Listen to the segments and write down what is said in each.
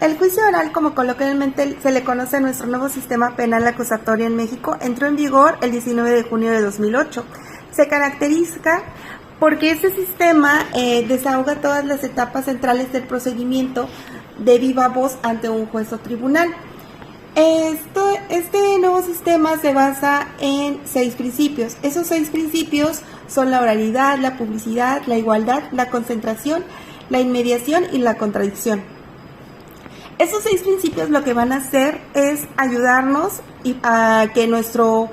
El juicio oral, como coloquialmente se le conoce a nuestro nuevo sistema penal acusatorio en México, entró en vigor el 19 de junio de 2008. Se caracteriza porque este sistema desahoga todas las etapas centrales del procedimiento de viva voz ante un juez o tribunal. Este nuevo sistema se basa en 6 principios. Esos 6 principios son la oralidad, la publicidad, la igualdad, la concentración, la inmediación y la contradicción. Esos 6 principios lo que van a hacer es ayudarnos a que nuestro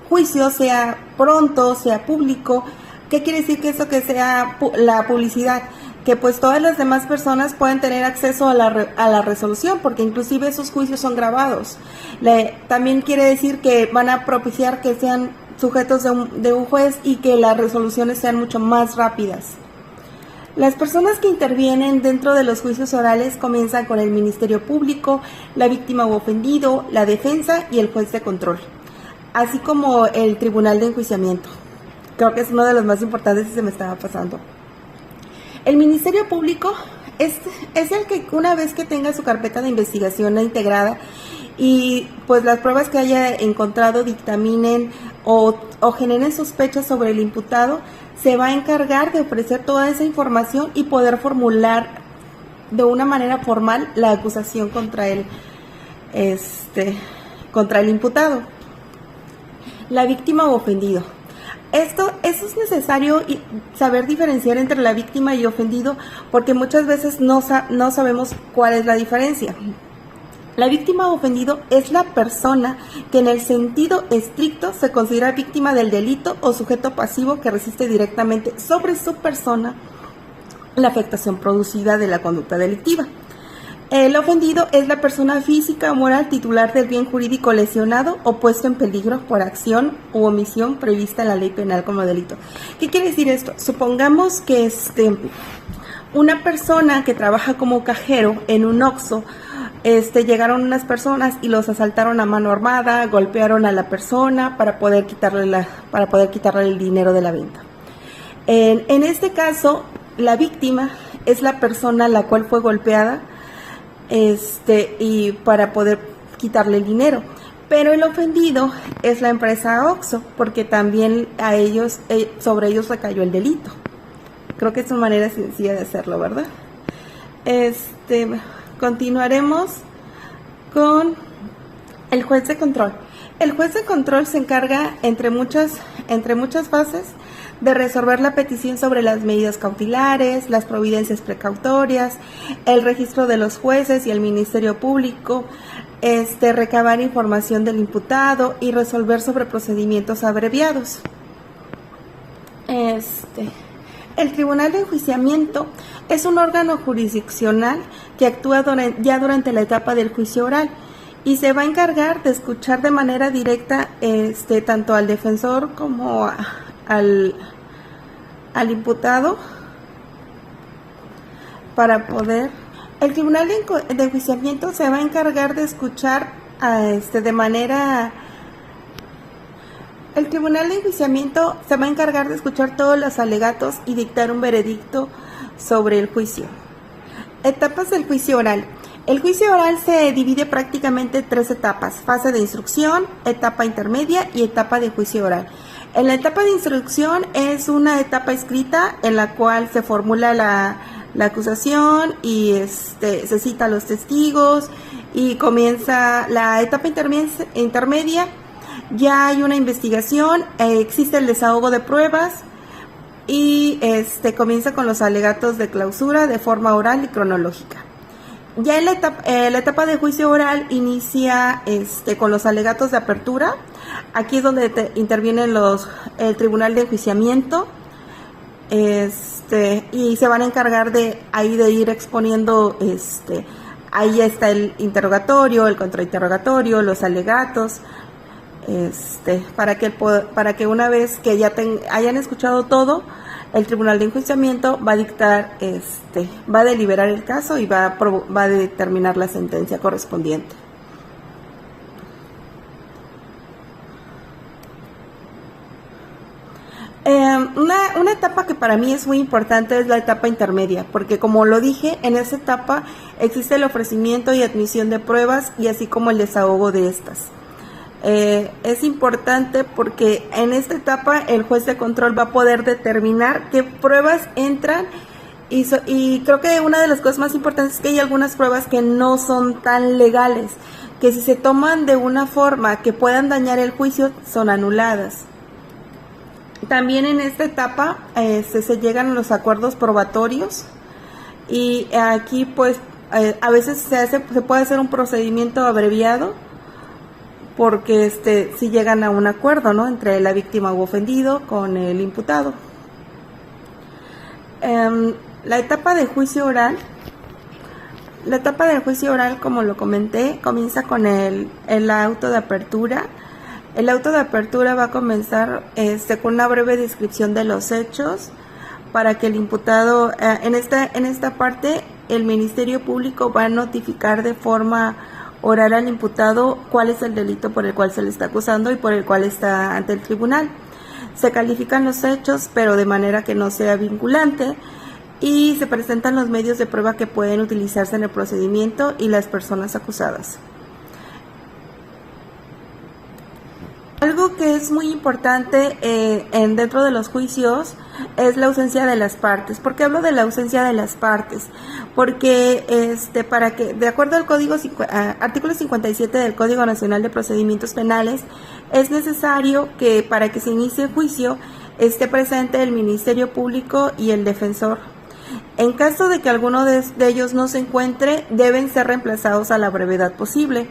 juicio sea pronto, sea público. ¿Qué quiere decir que eso que sea la publicidad? Que pues todas las demás personas pueden tener acceso a la resolución, porque inclusive esos juicios son grabados. También quiere decir que van a propiciar que sean sujetos de un juez y que las resoluciones sean mucho más rápidas. Las personas que intervienen dentro de los juicios orales comienzan con el Ministerio Público, la víctima u ofendido, la defensa y el juez de control, así como el Tribunal de Enjuiciamiento. Creo que es uno de los más importantes y se me estaba pasando. El Ministerio Público es el que, una vez que tenga su carpeta de investigación integrada y pues las pruebas que haya encontrado dictaminen o generen sospechas sobre el imputado, se va a encargar de ofrecer toda esa información y poder formular de una manera formal la acusación contra el imputado, la víctima o ofendido. Eso es necesario saber diferenciar entre la víctima y ofendido, porque muchas veces no sabemos cuál es la diferencia. La víctima o ofendido es la persona que en el sentido estricto se considera víctima del delito o sujeto pasivo que resiste directamente sobre su persona la afectación producida de la conducta delictiva. El ofendido es la persona física o moral titular del bien jurídico lesionado o puesto en peligro por acción u omisión prevista en la ley penal como delito. ¿Qué quiere decir esto? Supongamos que una persona que trabaja como cajero en un Oxxo, llegaron unas personas y los asaltaron a mano armada, golpearon a la persona para poder quitarle el dinero de la venta. En este caso, la víctima es la persona a la cual fue golpeada y para poder quitarle el dinero. Pero el ofendido es la empresa Oxxo, porque también sobre ellos recayó el delito. Creo que es una manera sencilla de hacerlo, ¿verdad? Continuaremos con el juez de control. El juez de control se encarga, entre muchas fases, de resolver la petición sobre las medidas cautelares, las providencias precautorias, el registro de los jueces y el Ministerio Público, recabar información del imputado y resolver sobre procedimientos abreviados. El Tribunal de Enjuiciamiento es un órgano jurisdiccional que actúa ya durante la etapa del juicio oral y se va a encargar de escuchar de manera directa tanto al defensor como al imputado para poder... El Tribunal de Enjuiciamiento se va a encargar de escuchar de manera... El Tribunal de Enjuiciamiento se va a encargar de escuchar todos los alegatos y dictar un veredicto sobre el juicio. Etapas del juicio oral. El juicio oral se divide prácticamente en 3 etapas: fase de instrucción, etapa intermedia y etapa de juicio oral. En la etapa de instrucción es una etapa escrita en la cual se formula la acusación y se cita a los testigos y comienza la etapa intermedia. Ya hay una investigación, existe el desahogo de pruebas y comienza con los alegatos de clausura de forma oral y cronológica. Ya en la etapa de juicio oral inicia con los alegatos de apertura. Aquí es donde interviene el Tribunal de Enjuiciamiento y se van a encargar de ir exponiendo, ahí está el interrogatorio, el contrainterrogatorio, los alegatos, para que una vez que ya hayan escuchado todo, el Tribunal de Enjuiciamiento va a dictar, va a deliberar el caso y va a determinar la sentencia correspondiente. Una etapa que para mí es muy importante es la etapa intermedia, porque como lo dije, en esa etapa existe el ofrecimiento y admisión de pruebas y así como el desahogo de estas. Es importante porque en esta etapa el juez de control va a poder determinar qué pruebas entran y creo que una de las cosas más importantes es que hay algunas pruebas que no son tan legales, que si se toman de una forma que puedan dañar el juicio, son anuladas. También en esta etapa se llegan a los acuerdos probatorios y aquí pues a veces se puede hacer un procedimiento abreviado porque si llegan a un acuerdo, ¿no?, entre la víctima u ofendido con el imputado. La etapa de juicio oral. La etapa del juicio oral, como lo comenté, comienza con el auto de apertura. El auto de apertura va a comenzar con una breve descripción de los hechos para que el imputado, en esta parte, el Ministerio Público va a notificar de forma oral al imputado cuál es el delito por el cual se le está acusando y por el cual está ante el tribunal. Se califican los hechos, pero de manera que no sea vinculante, y se presentan los medios de prueba que pueden utilizarse en el procedimiento y las personas acusadas. Algo que es muy importante dentro de los juicios es la ausencia de las partes. ¿Por qué hablo de la ausencia de las partes? Porque para que, de acuerdo al artículo 57 del Código Nacional de Procedimientos Penales, es necesario que para que se inicie el juicio esté presente el Ministerio Público y el defensor. En caso de que alguno de ellos no se encuentre, deben ser reemplazados a la brevedad posible.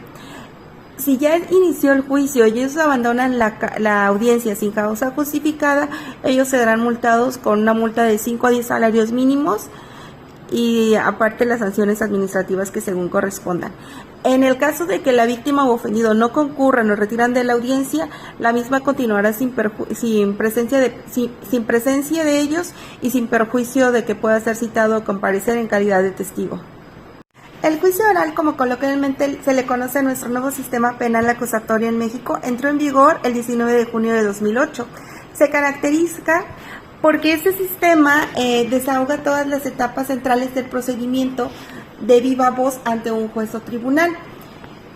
Si ya inició el juicio y ellos abandonan la audiencia sin causa justificada, ellos serán multados con una multa de 5 a 10 salarios mínimos y aparte las sanciones administrativas que según correspondan. En el caso de que la víctima o ofendido no concurran o retiran de la audiencia, la misma continuará sin presencia de ellos y sin perjuicio de que pueda ser citado o comparecer en calidad de testigo. El juicio oral, como coloquialmente se le conoce a nuestro nuevo sistema penal acusatorio en México, entró en vigor el 19 de junio de 2008. Se caracteriza porque este sistema desahoga todas las etapas centrales del procedimiento de viva voz ante un juez o tribunal.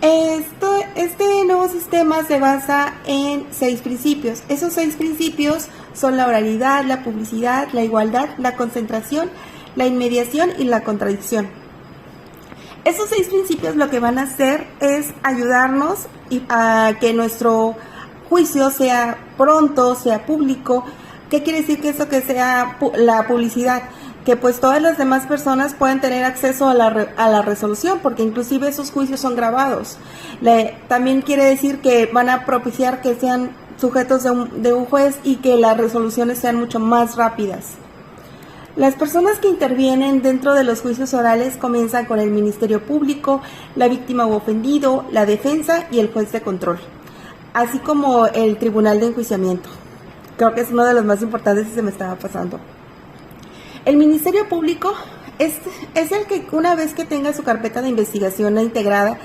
Este nuevo sistema se basa en 6 principios. Esos 6 principios son la oralidad, la publicidad, la igualdad, la concentración, la inmediación y la contradicción. Esos 6 principios lo que van a hacer es ayudarnos a que nuestro juicio sea pronto, sea público. ¿Qué quiere decir que eso que sea la publicidad? Que pues todas las demás personas puedan tener acceso a la resolución, porque inclusive esos juicios son grabados. También quiere decir que van a propiciar que sean sujetos de un juez y que las resoluciones sean mucho más rápidas. Las personas que intervienen dentro de los juicios orales comienzan con el Ministerio Público, la víctima u ofendido, la defensa y el juez de control, así como el Tribunal de Enjuiciamiento. Creo que es uno de los más importantes y se me estaba pasando. El Ministerio Público es el que una vez que tenga su carpeta de investigación integrada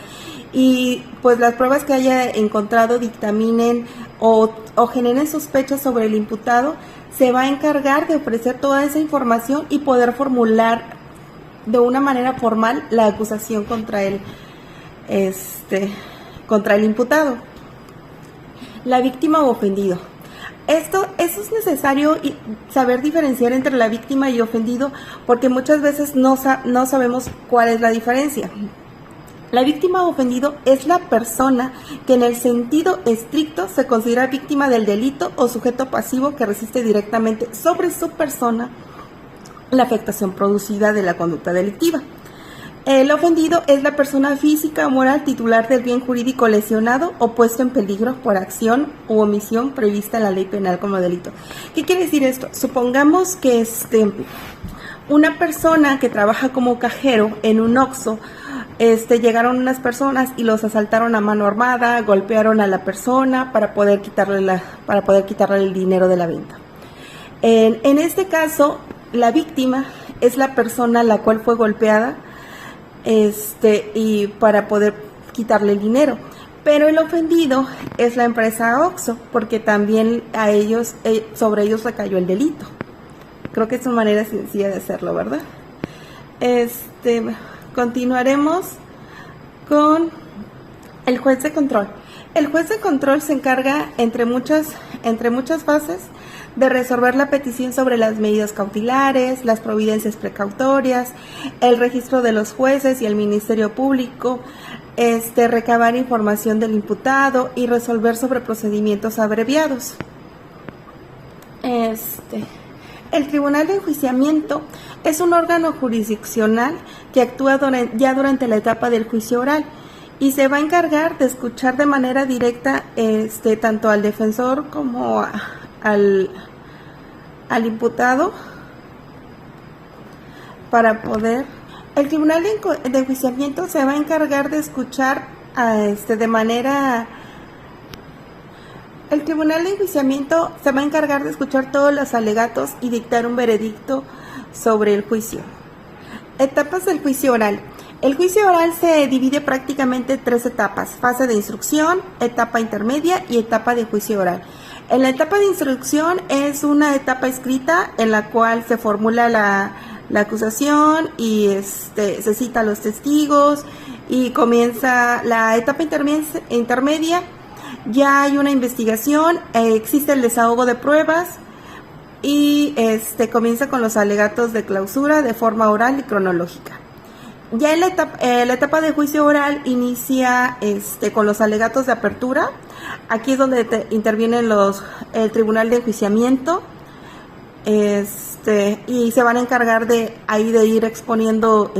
y pues las pruebas que haya encontrado dictaminen o generen sospechas sobre el imputado, se va a encargar de ofrecer toda esa información y poder formular de una manera formal la acusación contra el imputado. La víctima o ofendido. Eso es necesario saber diferenciar entre la víctima y ofendido porque muchas veces no sabemos cuál es la diferencia. La víctima o ofendido es la persona que en el sentido estricto se considera víctima del delito o sujeto pasivo que resiste directamente sobre su persona la afectación producida de la conducta delictiva. El ofendido es la persona física o moral titular del bien jurídico lesionado o puesto en peligro por acción u omisión prevista en la ley penal como delito. ¿Qué quiere decir esto? Supongamos que una persona que trabaja como cajero en un Oxxo, llegaron unas personas y los asaltaron a mano armada, golpearon a la persona para poder quitarle el dinero de la venta. En este caso, la víctima es la persona a la cual fue golpeada y para poder quitarle el dinero. Pero el ofendido es la empresa Oxxo, porque también sobre ellos recayó el delito. Creo que es una manera sencilla de hacerlo, ¿verdad? Continuaremos con el juez de control. El juez de control se encarga, entre muchas fases, de resolver la petición sobre las medidas cautelares, las providencias precautorias, el registro de los jueces y el Ministerio Público, recabar información del imputado y resolver sobre procedimientos abreviados. El Tribunal de Enjuiciamiento es un órgano jurisdiccional que actúa durante la etapa del juicio oral y se va a encargar de escuchar de manera directa tanto al defensor como al imputado para poder... El Tribunal de Enjuiciamiento se va a encargar de escuchar de manera... El Tribunal de Enjuiciamiento se va a encargar de escuchar todos los alegatos y dictar un veredicto sobre el juicio. Etapas del juicio oral. El juicio oral se divide prácticamente en 3 etapas: fase de instrucción, etapa intermedia y etapa de juicio oral. En la etapa de instrucción es una etapa escrita en la cual se formula la acusación y se cita a los testigos y comienza la etapa intermedia. Ya hay una investigación, existe el desahogo de pruebas y comienza con los alegatos de clausura de forma oral y cronológica. Ya en la etapa de juicio oral inicia con los alegatos de apertura. Aquí es donde intervienen el Tribunal de Enjuiciamiento y se van a encargar de ir exponiendo,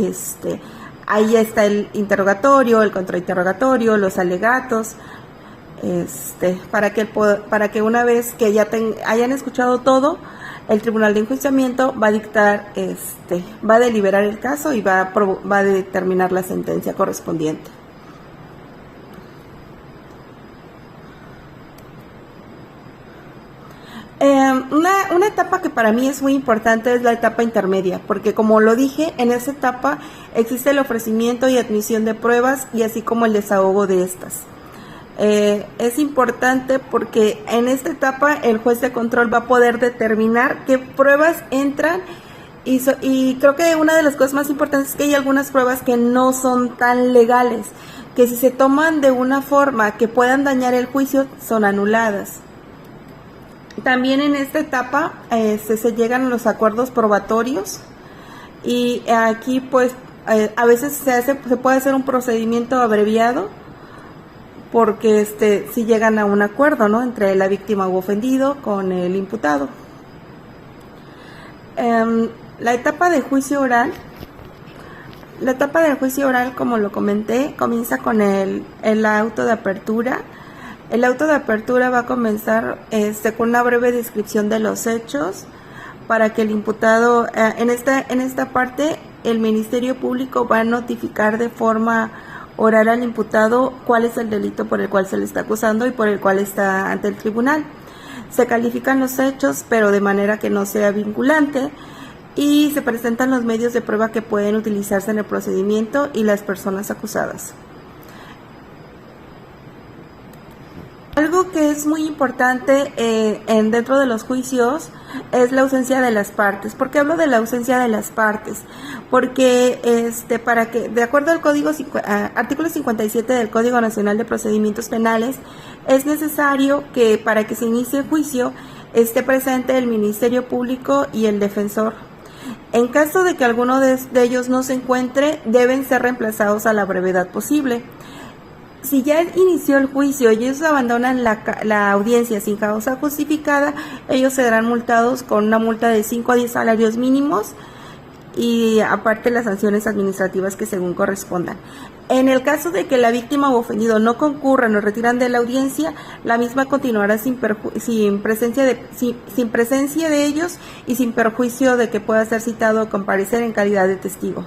ahí está el interrogatorio, el contrainterrogatorio, los alegatos, para que una vez que ya hayan escuchado todo, el Tribunal de Enjuiciamiento va a dictar, va a deliberar el caso y va a determinar la sentencia correspondiente. Una etapa que para mí es muy importante es la etapa intermedia, porque como lo dije, en esa etapa existe el ofrecimiento y admisión de pruebas y así como el desahogo de estas. Es importante porque en esta etapa el juez de control va a poder determinar qué pruebas entran y creo que una de las cosas más importantes es que hay algunas pruebas que no son tan legales, que si se toman de una forma que puedan dañar el juicio son anuladas. También en esta etapa se llegan a los acuerdos probatorios y aquí pues a veces se puede hacer un procedimiento abreviado porque si llegan a un acuerdo, ¿no?, entre la víctima u ofendido con el imputado. La etapa de juicio oral. La etapa del juicio oral, como lo comenté, comienza con el auto de apertura. El auto de apertura va a comenzar con una breve descripción de los hechos para que el imputado, en esta parte, el Ministerio Público va a notificar de forma oral al imputado cuál es el delito por el cual se le está acusando y por el cual está ante el tribunal. Se califican los hechos, pero de manera que no sea vinculante, y se presentan los medios de prueba que pueden utilizarse en el procedimiento y las personas acusadas. Algo que es muy importante dentro de los juicios es la ausencia de las partes. ¿Por qué hablo de la ausencia de las partes? Porque de acuerdo al artículo 57 del Código Nacional de Procedimientos Penales, es necesario que para que se inicie el juicio esté presente el Ministerio Público y el defensor. En caso de que alguno de ellos no se encuentre, deben ser reemplazados a la brevedad posible. Si ya inició el juicio y ellos abandonan la audiencia sin causa justificada, ellos serán multados con una multa de 5 a 10 salarios mínimos y aparte las sanciones administrativas que según correspondan. En el caso de que la víctima o ofendido no concurran o retiran de la audiencia, la misma continuará sin presencia de ellos y sin perjuicio de que pueda ser citado o comparecer en calidad de testigo.